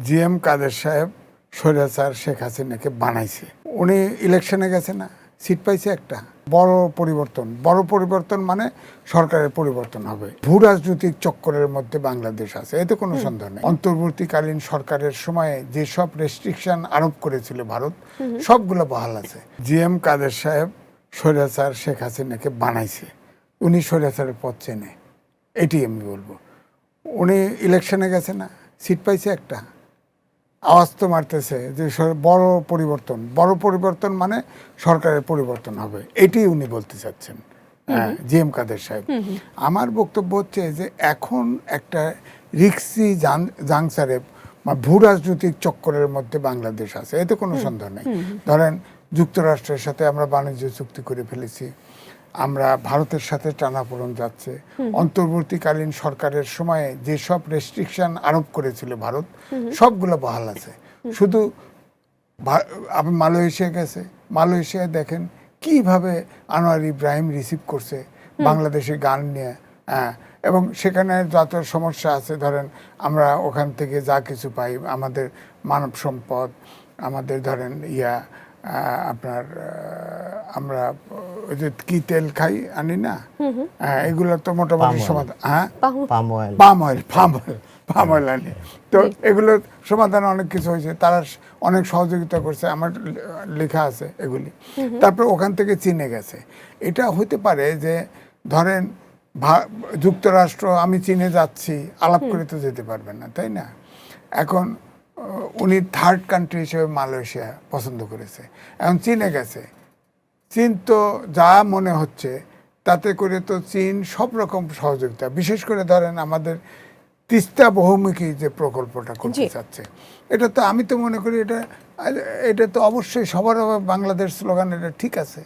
GM কাদের সাহেব স্বৈরাচার শেখ হাসিনাকে বানাইছে। উনি ইলেকশনে গেছে না, সিট পাইছে একটা। বড় পরিবর্তন মানে সরকারের পরিবর্তন হবে। ভূ রাজনৈতিক চক্করের মধ্যে বাংলাদেশ আছে, এতে কোনো সন্দেহ নেই। অন্তর্বর্তীকালীন সরকারের সময়ে যেসব রেস্ট্রিকশন আরোপ করেছিল ভারত, সবগুলো বহাল আছে। জিএম কাদের সাহেব স্বৈরাচার শেখ হাসিনাকে বানাইছে, উনি স্বৈরাচারের পথ চেনে, এটি আমি বলবো। উনি ইলেকশনে গেছে না, সিট পাইছে একটা। আওয়াজ তো মারতেছে যে বড় পরিবর্তন মানে সরকারের পরিবর্তন হবে, এটি উনি বলতে চাচ্ছেন জিএম কাদের সাহেব। আমার বক্তব্য হচ্ছে যে এখন একটা রিক্সি জাংসারে ভূ রাজনৈতিক চক্করের মধ্যে বাংলাদেশ আছে, এতে কোনো সন্দেহ নেই। ধরেন যুক্তরাষ্ট্রের সাথে আমরা বাণিজ্য চুক্তি করে ফেলেছি, আমরা ভারতের সাথে টানাপোড়েন যাচ্ছে। অন্তর্বর্তীকালীন সরকারের সময়ে যেসব রেস্ট্রিকশন আরোপ করেছিল ভারত, সবগুলো বহাল আছে। শুধু আপনি মালয়েশিয়া গেছে, মালয়েশিয়ায় দেখেন কিভাবে আনোয়ার ইব্রাহিম রিসিভ করছে বাংলাদেশের গান নিয়ে। এবং সেখানে যত সমস্যা আছে, ধরেন আমরা ওখান থেকে যা কিছু পাই, আমাদের মানব সম্পদ, আমাদের ধরেন আপনার আমরা ওই যে কি তেল খাই আনি না, এগুলো তো মোটামুটি সমাধান। পাম অয়েল আনি, তো এগুলোর সমাধান অনেক কিছু হয়েছে, তারা অনেক সহযোগিতা করছে, আমার লেখা আছে এগুলি। তারপর ওখান থেকে চীনে গেছে। এটা হতে পারে যে ধরেন যুক্তরাষ্ট্র, আমি চীনে যাচ্ছি, আলাপ করে তো যেতে পারবেন না, তাই না? এখন উনি থার্ড কান্ট্রি হিসেবে মালয়েশিয়া পছন্দ করেছে, এখন চীনে গেছে। চীন তো যা মনে হচ্ছে তাতে করে তো চীন সব রকম সহযোগিতা, বিশেষ করে ধরেন আমাদের তিস্তা বহুমুখী যে প্রকল্পটা করতে চাচ্ছে, এটা তো আমি তো মনে করি এটা তো অবশ্যই সবার বাংলাদেশ স্লোগান, এটা ঠিক আছে।